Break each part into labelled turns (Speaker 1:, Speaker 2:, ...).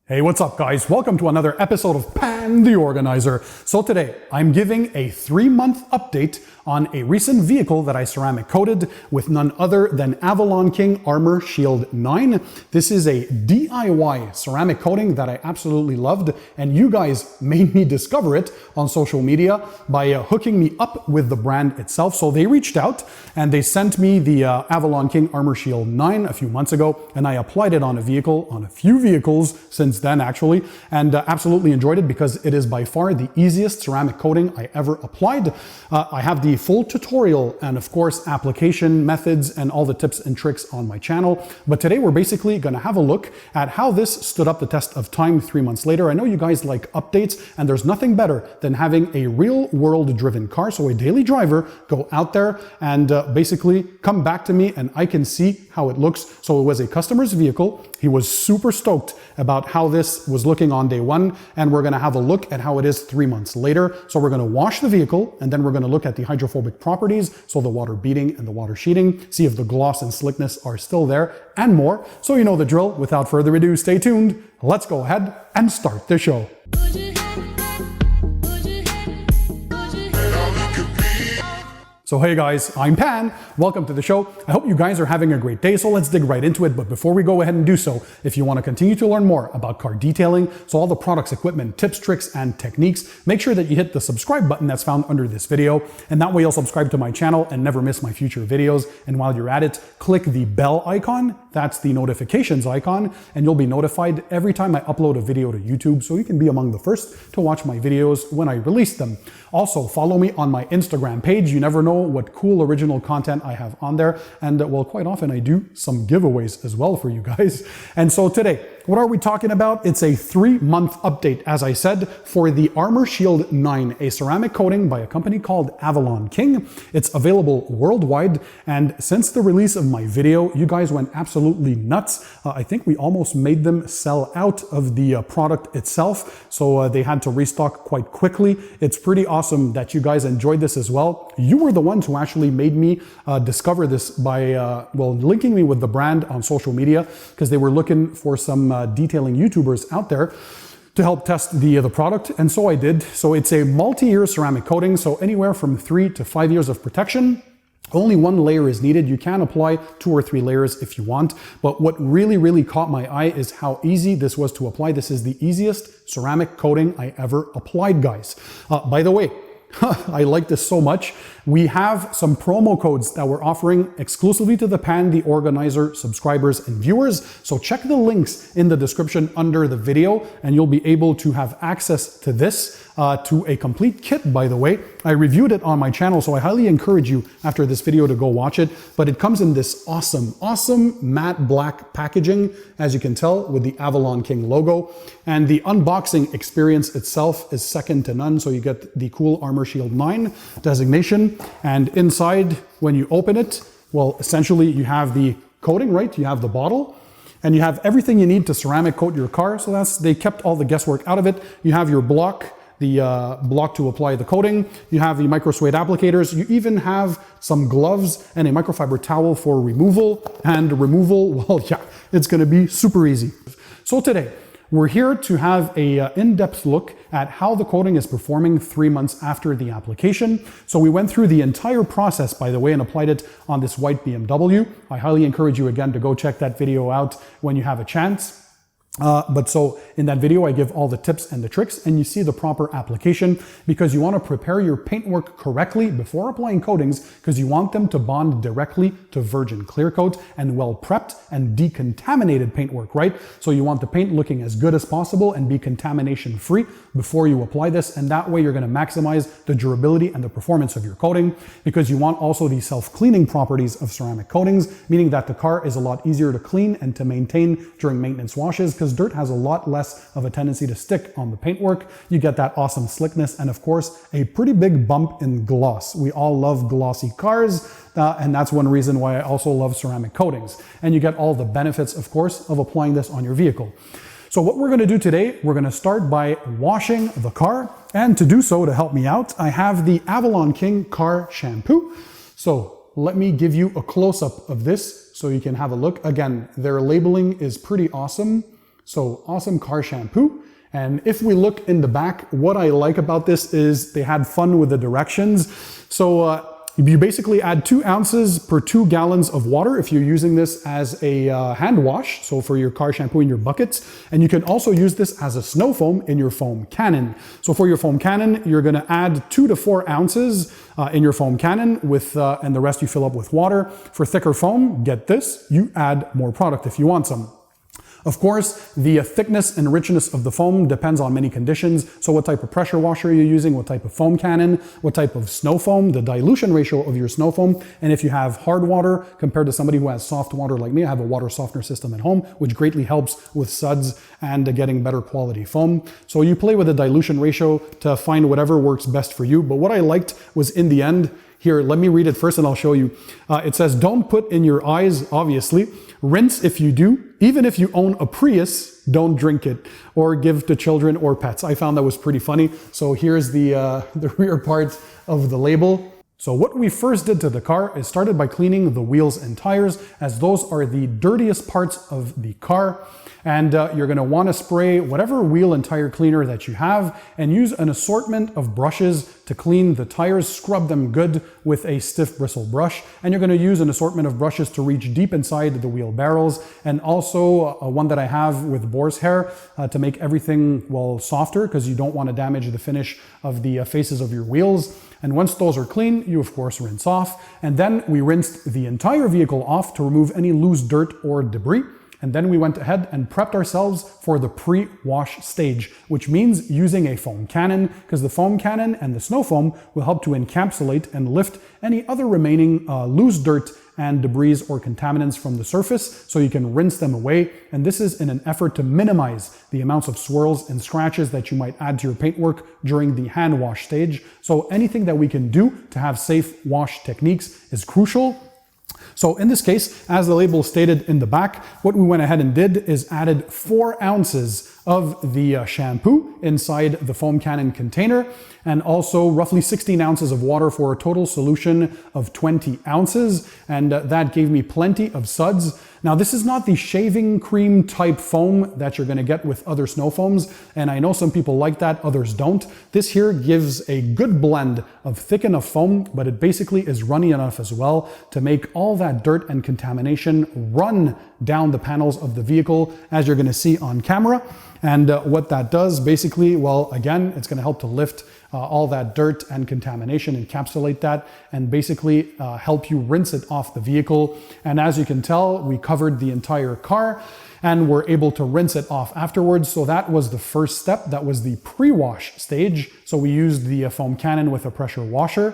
Speaker 1: Hey, what's up guys? Welcome to another episode of Pan the Organizer. So today, I'm giving a 3-month update on a recent vehicle that I ceramic coated with none other than AvalonKing Armor Shield IX. This is a DIY ceramic coating that I absolutely loved, and you guys made me discover it on social media by hooking me up with the brand itself. So they reached out and they sent me the AvalonKing Armor Shield IX a few months ago, and I applied it on a few vehicles since then actually, and absolutely enjoyed it because it is by far the easiest ceramic coating I ever applied. I have the full tutorial and of course application methods and all the tips and tricks on my channel, but today we're basically going to have a look at how this stood up the test of time 3 months later. I know you guys like updates, and there's nothing better than having a real world driven car, so a daily driver, go out there and basically come back to me and I can see how it looks. So it was a customer's vehicle. He was super stoked about how this was looking on day one, and we're going to have a look at how it is 3 months later. So we're going to wash the vehicle, and then we're going to look at the hydrophobic properties, so the water beading and the water sheeting, see if the gloss and slickness are still there, and more. So you know the drill. Without further ado, stay tuned. Let's go ahead and start the show. So hey guys, I'm Pan, welcome to the show. I hope you guys are having a great day, so let's dig right into it. But before we go ahead and do so, if you want to continue to learn more about car detailing, so all the products, equipment, tips, tricks, and techniques, make sure that you hit the subscribe button that's found under this video, and that way you'll subscribe to my channel and never miss my future videos. And while you're at it, click the bell icon, that's the notifications icon, and you'll be notified every time I upload a video to YouTube, so you can be among the first to watch my videos when I release them. Also, follow me on my Instagram page. You never know what cool original content I have on there. And well, quite often I do some giveaways as well for you guys. And so today, what are we talking about? It's a 3-month update, as I said, for the Armor Shield IX, a ceramic coating by a company called AvalonKing. It's available worldwide, and since the release of my video, you guys went absolutely nuts. I think we almost made them sell out of the product itself, so they had to restock quite quickly. It's pretty awesome that you guys enjoyed this as well. You were the ones who actually made me discover this by, well, linking me with the brand on social media, because they were looking for some detailing YouTubers out there to help test the product, and so I did. So it's a multi-year ceramic coating, so anywhere from 3 to 5 years of protection. Only 1 layer is needed. You can apply 2 or 3 layers if you want, but what really caught my eye is how easy this was to apply. This is the easiest ceramic coating I ever applied, guys. By the way, I like this so much. We have some promo codes that we're offering exclusively to the Pan the Organizer subscribers and viewers. So check the links in the description under the video and you'll be able to have access to this, to a complete kit, by the way. I reviewed it on my channel, so I highly encourage you after this video to go watch it. But it comes in this awesome matte black packaging, as you can tell, with the AvalonKing logo. And the unboxing experience itself is second to none. So you get the cool Armor Shield IX designation. And inside, when you open it, well, essentially you have the coating, right? You have the bottle, and you have everything you need to ceramic coat your car. So they kept all the guesswork out of it. You have your block, the block to apply the coating. You have the micro suede applicators. You even have some gloves and a microfiber towel for removal. And removal, well, yeah, it's gonna be super easy. So today, we're here to have a in-depth look at how the coating is performing 3 months after the application. So we went through the entire process, by the way, and applied it on this white BMW. I highly encourage you again to go check that video out when you have a chance. But so in that video, I give all the tips and the tricks, and you see the proper application, because you want to prepare your paintwork correctly before applying coatings, because you want them to bond directly to virgin clear coat and well prepped and decontaminated paintwork, right? So you want the paint looking as good as possible and be contamination free before you apply this, and that way you're going to maximize the durability and the performance of your coating, because you want also the self-cleaning properties of ceramic coatings, meaning that the car is a lot easier to clean and to maintain during maintenance washes, because dirt has a lot less of a tendency to stick on the paintwork. You get that awesome slickness and of course a pretty big bump in gloss. We all love glossy cars, and that's one reason why I also love ceramic coatings. And you get all the benefits, of course, of applying this on your vehicle. So what we're going to do today, we're going to start by washing the car, and to do so, to help me out, I have the AvalonKing car shampoo. So let me give you a close-up of this so you can have a look. Again, their labeling is pretty awesome. So awesome car shampoo. And if we look in the back, what I like about this is they had fun with the directions. So you basically add 2 ounces per 2 gallons of water if you're using this as a hand wash, so for your car shampoo in your buckets. And you can also use this as a snow foam in your foam cannon. So for your foam cannon, you're gonna add 2 to 4 ounces in your foam cannon and the rest you fill up with water. For thicker foam, get this, you add more product if you want some. Of course, the thickness and richness of the foam depends on many conditions. So what type of pressure washer you're using, what type of foam cannon, what type of snow foam, the dilution ratio of your snow foam, and if you have hard water compared to somebody who has soft water like me. I have a water softener system at home, which greatly helps with suds and getting better quality foam. So you play with the dilution ratio to find whatever works best for you. But what I liked was in the end, here, let me read it first and I'll show you. It says, don't put in your eyes, obviously. Rinse if you do. Even if you own a Prius, don't drink it or give to children or pets. I found that was pretty funny. So here's the rear part of the label. So what we first did to the car is started by cleaning the wheels and tires, as those are the dirtiest parts of the car. And you're going to want to spray whatever wheel and tire cleaner that you have and use an assortment of brushes to clean the tires. Scrub them good with a stiff bristle brush. And you're going to use an assortment of brushes to reach deep inside the wheel barrels, and also one that I have with boar's hair to make everything, well, softer, because you don't want to damage the finish of the faces of your wheels. And once those are clean, you of course rinse off. And then we rinsed the entire vehicle off to remove any loose dirt or debris. And then we went ahead and prepped ourselves for the pre-wash stage, which means using a foam cannon, because the foam cannon and the snow foam will help to encapsulate and lift any other remaining loose dirt and debris or contaminants from the surface, so you can rinse them away. And this is in an effort to minimize the amounts of swirls and scratches that you might add to your paintwork during the hand wash stage. So anything that we can do to have safe wash techniques is crucial. So in this case, as the label stated in the back, what we went ahead and did is added 4 ounces of the shampoo inside the foam cannon container, and also roughly 16 ounces of water for a total solution of 20 ounces. And that gave me plenty of suds. Now, this is not the shaving cream type foam that you're going to get with other snow foams, and I know some people like that, others don't. This here gives a good blend of thick enough foam, but it basically is runny enough as well to make all that dirt and contamination run down the panels of the vehicle, as you're going to see on camera. And what that does basically, well, again, it's going to help to lift all that dirt and contamination, encapsulate that, and basically help you rinse it off the vehicle. And as you can tell, we covered the entire car and we're able to rinse it off afterwards. So that was the first step. That was the pre-wash stage. So we used the foam cannon with a pressure washer.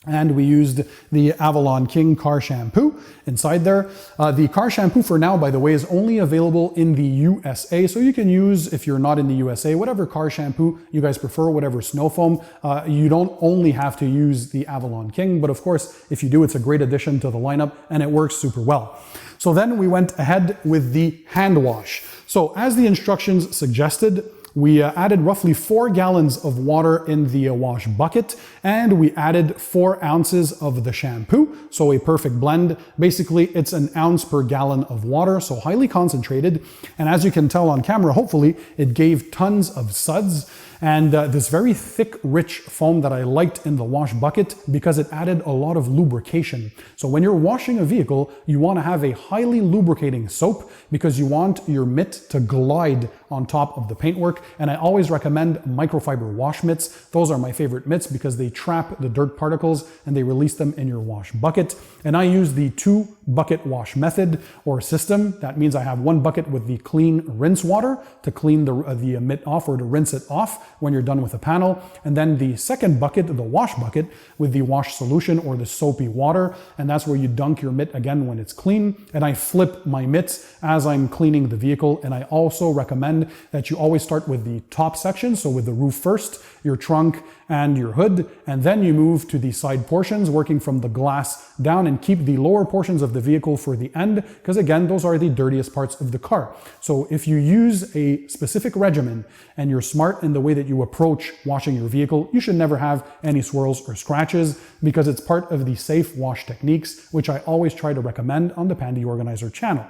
Speaker 1: And we used the AvalonKing car shampoo inside there. The car shampoo for now, by the way, is only available in the USA. So you can use, if you're not in the USA, whatever car shampoo you guys prefer, whatever snow foam. You don't only have to use the AvalonKing, but of course, if you do, it's a great addition to the lineup and it works super well. So then we went ahead with the hand wash. So as the instructions suggested, we added roughly 4 gallons of water in the wash bucket, and we added 4 ounces of the shampoo. So a perfect blend. Basically, it's an ounce per gallon of water, so highly concentrated. And as you can tell on camera, hopefully, it gave tons of suds. And this very thick, rich foam that I liked in the wash bucket because it added a lot of lubrication. So when you're washing a vehicle, you want to have a highly lubricating soap because you want your mitt to glide on top of the paintwork. And I always recommend microfiber wash mitts. Those are my favorite mitts because they trap the dirt particles and they release them in your wash bucket. And I use the 2-bucket wash method or system. That means I have 1 bucket with the clean rinse water to clean the mitt off or to rinse it off when you're done with the panel. And then the second bucket, the wash bucket, with the wash solution or the soapy water. And that's where you dunk your mitt again when it's clean. And I flip my mitts as I'm cleaning the vehicle. And I also recommend that you always start with the top section. So with the roof first, your trunk and your hood, and then you move to the side portions, working from the glass down, and keep the lower portions of the vehicle for the end, because again, those are the dirtiest parts of the car. So if you use a specific regimen and you're smart in the way that you approach washing your vehicle, you should never have any swirls or scratches because it's part of the safe wash techniques, which I always try to recommend on the Pandy Organizer channel.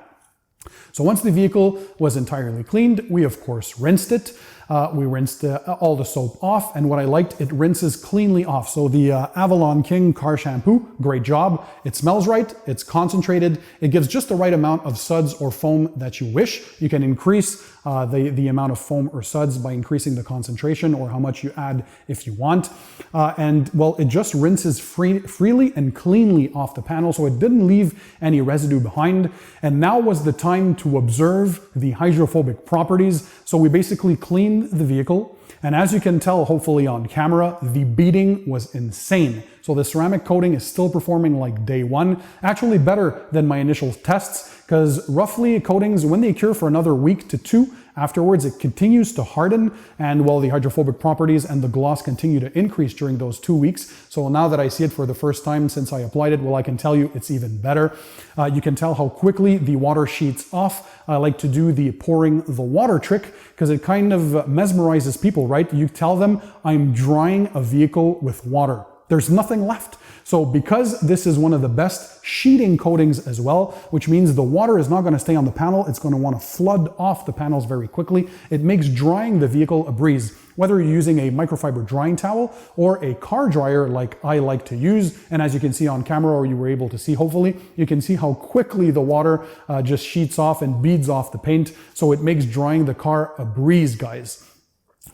Speaker 1: So once the vehicle was entirely cleaned, we of course rinsed it. We rinsed all the soap off, and what I liked, it rinses cleanly off. So the AvalonKing car shampoo, great job. It smells right, it's concentrated, it gives just the right amount of suds or foam that you wish. You can increase the amount of foam or suds by increasing the concentration or how much you add if you want. And well, it just rinses freely and cleanly off the panel, so it didn't leave any residue behind. And now was the time to observe the hydrophobic properties. So we basically cleaned the vehicle, and as you can tell, hopefully on camera, the beading was insane. So the ceramic coating is still performing like day one, actually better than my initial tests, because roughly coatings, when they cure for another week to 2, afterwards it continues to harden, and well, the hydrophobic properties and the gloss continue to increase during those 2 weeks. So now that I see it for the first time since I applied it, well, I can tell you it's even better. You can tell how quickly the water sheets off. I like to do the pouring the water trick because it kind of mesmerizes people, right? You tell them, I'm drying a vehicle with water. There's nothing left. So because this is one of the best sheeting coatings as well, which means the water is not going to stay on the panel, it's going to want to flood off the panels very quickly. It makes drying the vehicle a breeze. Whether you're using a microfiber drying towel or a car dryer like I like to use, and as you can see on camera, or you were able to see hopefully, you can see how quickly the water just sheets off and beads off the paint. So it makes drying the car a breeze, guys.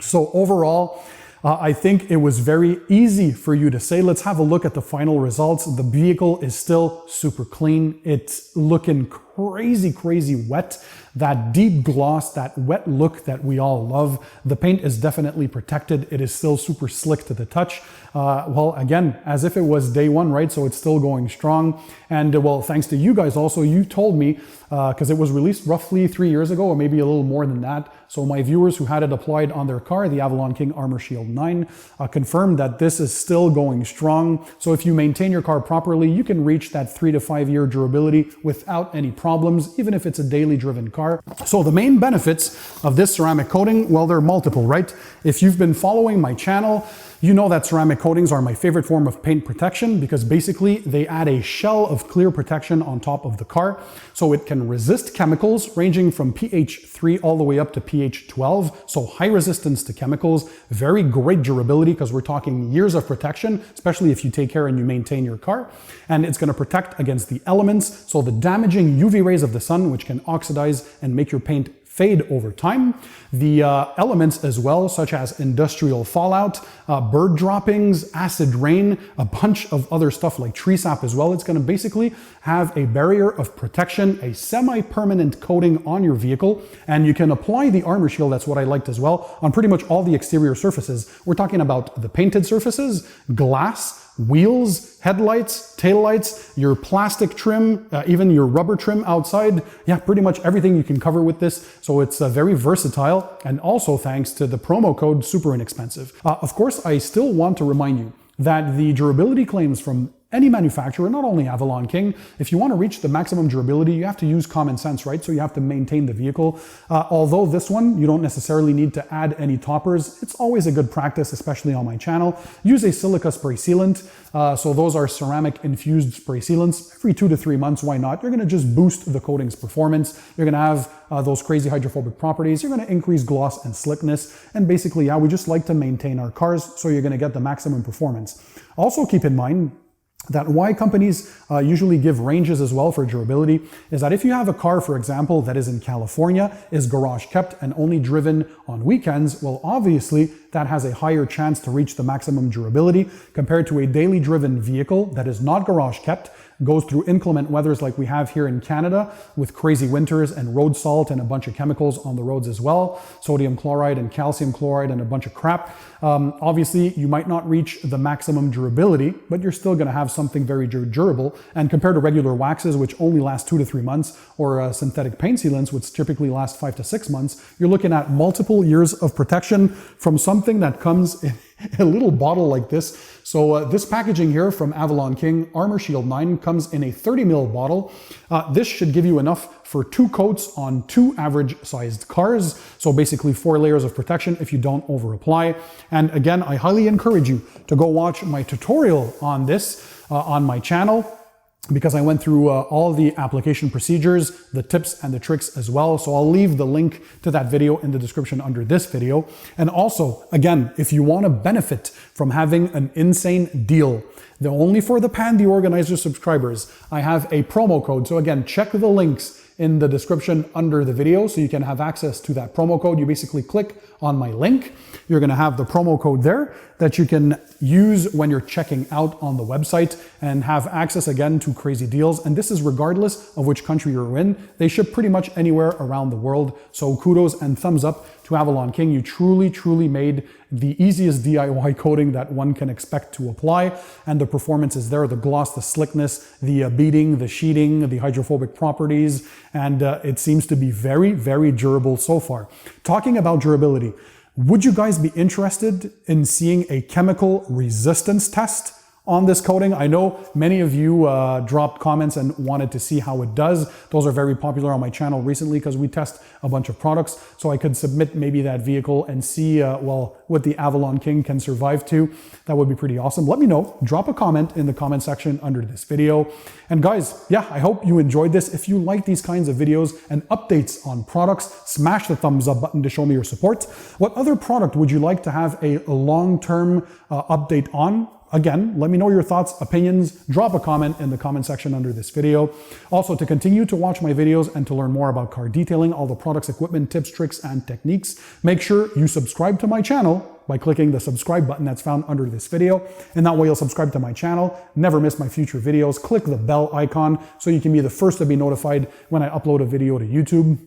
Speaker 1: So overall, I think it was very easy for you to say. Let's have a look at the final results. The vehicle is still super clean. It's looking crazy wet. That deep gloss, that wet look that we all love. The paint is definitely protected. It is still super slick to the touch. Well, again, as if it was day one, right? So it's still going strong. And well, thanks to you guys also, you told me, because it was released roughly 3 years ago, or maybe a little more than that. So my viewers who had it applied on their car, the AvalonKing Armor Shield IX, confirmed that this is still going strong. So if you maintain your car properly, you can reach that 3 to 5 year durability without any problems, even if it's a daily driven car. So the main benefits of this ceramic coating, well, they're multiple, right? If you've been following my channel, you know that ceramic coatings are my favorite form of paint protection because basically they add a shell of clear protection on top of the car. So it can resist chemicals ranging from pH 3 all the way up to pH 12. So high resistance to chemicals, very great durability because we're talking years of protection, especially if you take care and you maintain your car. And it's going to protect against the elements. So the damaging UV rays of the sun, which can oxidize and make your paint fade over time. The elements as well, such as industrial fallout, bird droppings, acid rain, a bunch of other stuff like tree sap as well. It's going to basically have a barrier of protection, a semi-permanent coating on your vehicle, and you can apply the armor shield, that's what I liked as well, on pretty much all the exterior surfaces. We're talking about the painted surfaces, glass, wheels, headlights, taillights, your plastic trim, even your rubber trim outside. Yeah, pretty much everything you can cover with this. So it's very versatile, and also thanks to the promo code, super inexpensive. Of course, I still want to remind you that the durability claims from any manufacturer, not only AvalonKing, if you want to reach the maximum durability, you have to use common sense, right? So you have to maintain the vehicle. Although this one, you don't necessarily need to add any toppers. It's always a good practice, especially on my channel. Use a silica spray sealant. So those are ceramic infused spray sealants. Every 2 to 3 months, why not? You're going to just boost the coating's performance. You're going to have those crazy hydrophobic properties. You're going to increase gloss and slickness. And basically, yeah, we just like to maintain our cars, so you're going to get the maximum performance. Also keep in mind that why companies usually give ranges as well for durability is that if you have a car, for example, that is in California, is garage kept and only driven on weekends, well, obviously that has a higher chance to reach the maximum durability compared to a daily driven vehicle that is not garage kept, goes through inclement weathers like we have here in Canada with crazy winters and road salt and a bunch of chemicals on the roads as well, sodium chloride and calcium chloride and a bunch of crap. Obviously, you might not reach the maximum durability, but you're still going to have something very durable. And compared to regular waxes, which only last 2 to 3 months, or synthetic paint sealants, which typically last 5 to 6 months, you're looking at multiple years of protection from something that comes in a little bottle like this. So this packaging here from AvalonKing Armor Shield IX comes in a 30 ml bottle. This should give you enough for 2 coats on 2 average sized cars. So basically 4 layers of protection if you don't over apply. And again, I highly encourage you to go watch my tutorial on this on my channel. because I went through all the application procedures, the tips and the tricks as well. So I'll leave the link to that video in the description under this video. And also, again, if you want to benefit from having an insane deal, only for the Pan the Organizer subscribers, I have a promo code. So again, check the links in the description under the video so you can have access to that promo code. You basically click on my link. You're going to have the promo code there that you can use when you're checking out on the website and have access again to crazy deals. And this is regardless of which country you're in. They ship pretty much anywhere around the world. So kudos and thumbs up to Avalon King. You truly made the easiest DIY coating that one can expect to apply. And the performance is there, the gloss, the slickness, the beading, the sheeting, the hydrophobic properties. And it seems to be very durable so far. Talking about durability, would you guys be interested in seeing a chemical resistance test on this coating? I know many of you dropped comments and wanted to see how it does. Those are very popular on my channel recently because we test a bunch of products. So I could submit maybe that vehicle and see, well, what the Avalon King can survive to. That would be pretty awesome. Let me know. Drop a comment in the comment section under this video. And guys, yeah, I hope you enjoyed this. If you like these kinds of videos and updates on products, smash the thumbs up button to show me your support. What other product would you like to have a long-term update on? Again, let me know your thoughts, opinions, drop a comment in the comment section under this video. Also, to continue to watch my videos and to learn more about car detailing, all the products, equipment, tips, tricks, and techniques, make sure you subscribe to my channel by clicking the subscribe button that's found under this video. And that way you'll subscribe to my channel, never miss my future videos. Click the bell icon so you can be the first to be notified when I upload a video to YouTube.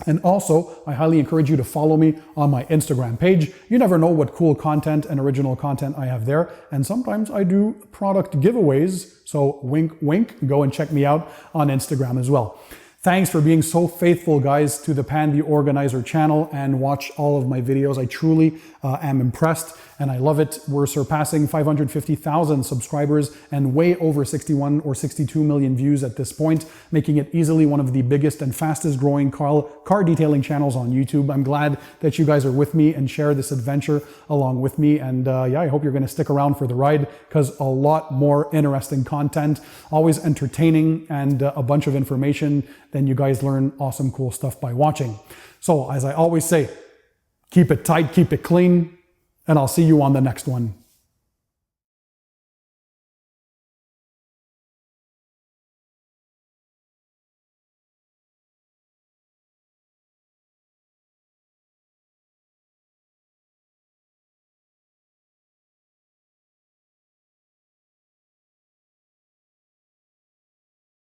Speaker 1: And also, I highly encourage you to follow me on my Instagram page. You never know what cool content and original content I have there. And sometimes I do product giveaways. So wink, wink, go and check me out on Instagram as well. Thanks for being so faithful, guys, to the Pan the Organizer channel and watch all of my videos. I truly am impressed and I love it. We're surpassing 550,000 subscribers and way over 61 or 62 million views at this point, making it easily one of the biggest and fastest growing car detailing channels on YouTube. I'm glad that you guys are with me and share this adventure along with me. And yeah, I hope you're going to stick around for the ride because a lot more interesting content, always entertaining and a bunch of information. Then you guys learn awesome, cool stuff by watching. So as I always say, keep it tight, keep it clean, and I'll see you on the next one.